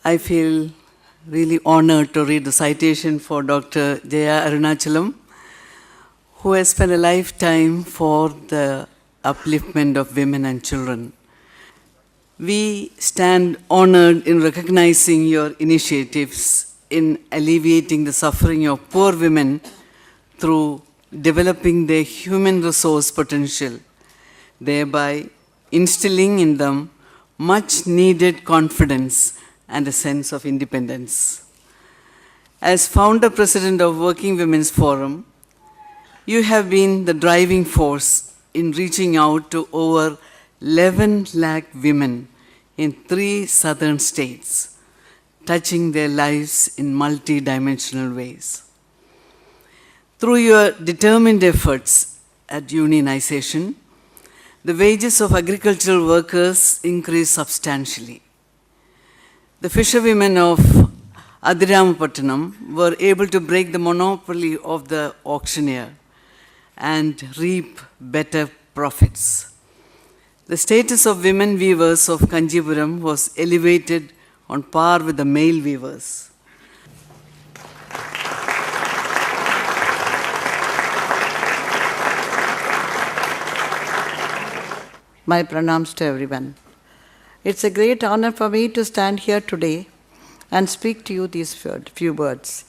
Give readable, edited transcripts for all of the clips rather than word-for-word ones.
I feel really honored to read the citation for Dr. Jaya Arunachalam, who has spent a lifetime for the upliftment of women and children. We stand honored in recognizing your initiatives in alleviating the suffering of poor women through developing their human resource potential, thereby instilling in them much needed confidence and a sense of independence. As founder president of Working Women's Forum, you have been the driving force in reaching out to over 11 lakh women in 3 southern states, touching their lives in multi-dimensional ways. Through your determined efforts at unionization, the wages of agricultural workers increased substantially. The fisherwomen of Adiramapattanam were able to break the monopoly of the auctioneer and reap better profits. The status of women weavers of Kanjipuram was elevated on par with the male weavers. My pranams to everyone. It's a great honor for me to stand here today and speak to you these few words.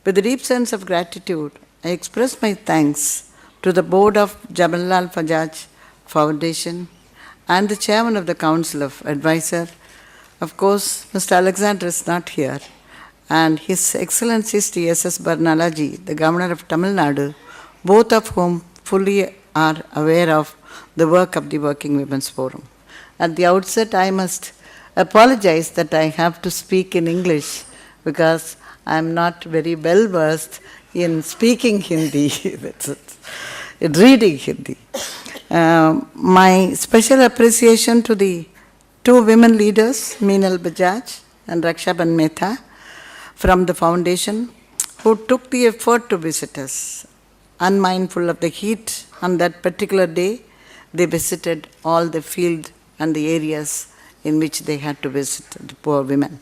With a deep sense of gratitude, I express my thanks to the board of Jamnalal Bajaj Foundation and the chairman of the Council of Advisor. Of course, Mr. Alexander is not here, and His Excellency Sri S.S. Barnalaji, the Governor of Tamil Nadu, both of whom fully are aware of the work of the Working Women's Forum. At the outset, I must apologize that I have to speak in English because I am not very well versed in speaking Hindi, in reading Hindi. My special appreciation to the two women leaders, Meenal Bajaj and Rakshaban Mehta, from the foundation, who took the effort to visit us. Unmindful of the heat on that particular day, they visited all the field and the areas in which they had to visit the poor women.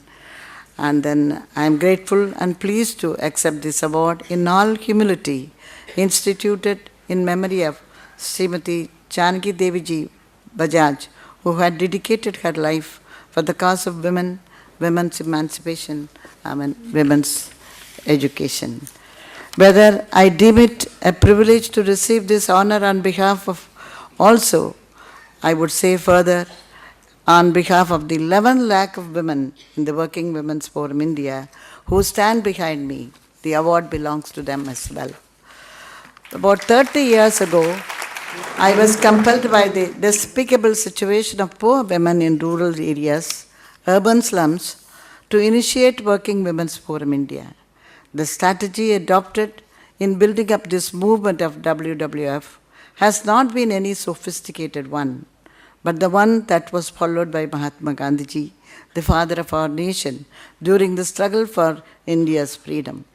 And then I am grateful and pleased to accept this award in all humility, instituted in memory of Srimati Janaki Deviji Bajaj, who had dedicated her life for the cause of women, women's emancipation, and women's education. Whether I deem it a privilege to receive this honor on behalf of also, I would say further, on behalf of the 11 lakh of women in the Working Women's Forum India who stand behind me, the award belongs to them as well. About 30 years ago, I was compelled by the despicable situation of poor women in rural areas, urban slums, to initiate Working Women's Forum India. The strategy adopted in building up this movement of WWF has not been any sophisticated one, but the one that was followed by Mahatma Gandhiji, the father of our nation, during the struggle for India's freedom.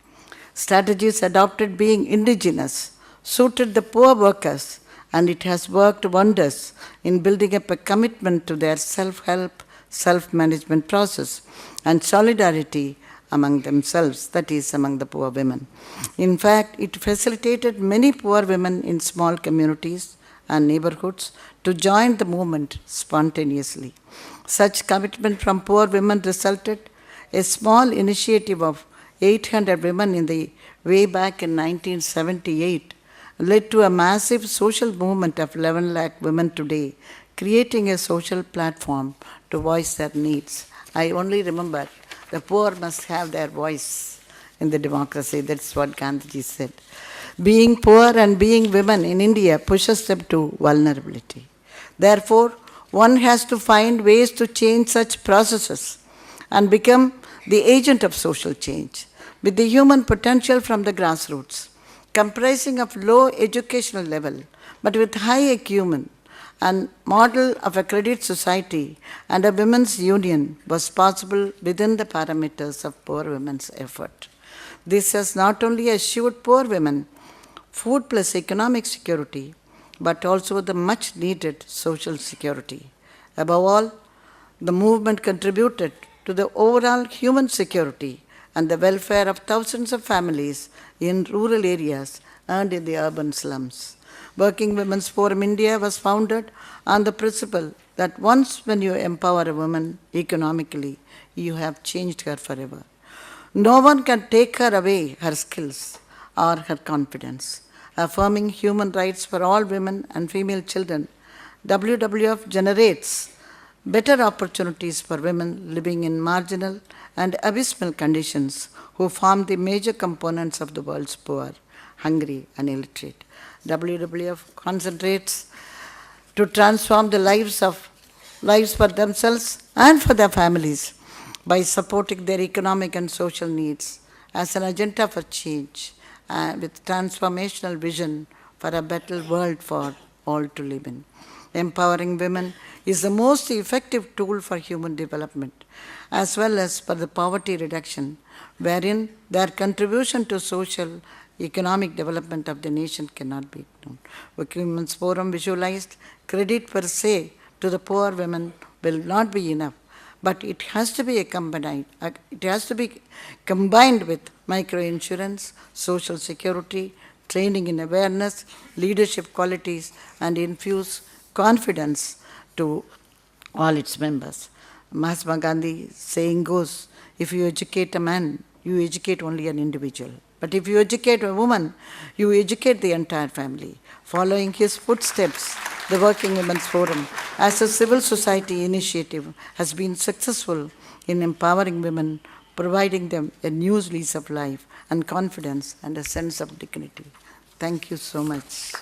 Strategies adopted being indigenous suited the poor workers, and it has worked wonders in building up a commitment to their self-help, self-management process and solidarity among themselves, that is, among the poor women. In fact, it facilitated many poor women in small communities and neighborhoods to join the movement spontaneously. Such commitment from poor women resulted a small initiative of 800 women in the way back in 1978 led to a massive social movement of 11 lakh women today, creating a social platform to voice their needs. I only remember the poor must have their voice in the democracy. That's what Gandhiji said. Being poor and being women in India pushes them to vulnerability. Therefore, one has to find ways to change such processes and become the agent of social change with the human potential from the grassroots, comprising of low educational level but with high acumen, and model of a credit society and a women's union was possible within the parameters of poor women's effort. This has not only assured poor women food plus economic security, but also the much needed social security. Above all, the movement contributed to the overall human security and the welfare of thousands of families in rural areas and in the urban slums. Working Women's Forum India was founded on the principle that once when you empower a woman economically, you have changed her forever. No one can take her away her skills or her confidence. Affirming human rights for all women and female children, WWF generates better opportunities for women living in marginal and abysmal conditions who form the major components of the world's poor, hungry, and illiterate. WWF concentrates to transform the lives for themselves and for their families by supporting their economic and social needs as an agenda for change with transformational vision for a better world for all to live in. Empowering women is the most effective tool for human development as well as for the poverty reduction, wherein their contribution to social economic development of the nation cannot be ignored. Working Women's Forum visualized credit per se to the poor women will not be enough, but it has to be combined with microinsurance, social security, training in awareness, leadership qualities, and infuse confidence to all its members. Mahatma Gandhi saying goes, if you educate a man, you educate only an individual. But if you educate a woman, you educate the entire family. Following his footsteps, the Working Women's Forum, as a civil society initiative, has been successful in empowering women, providing them a new lease of life and confidence and a sense of dignity. Thank you so much.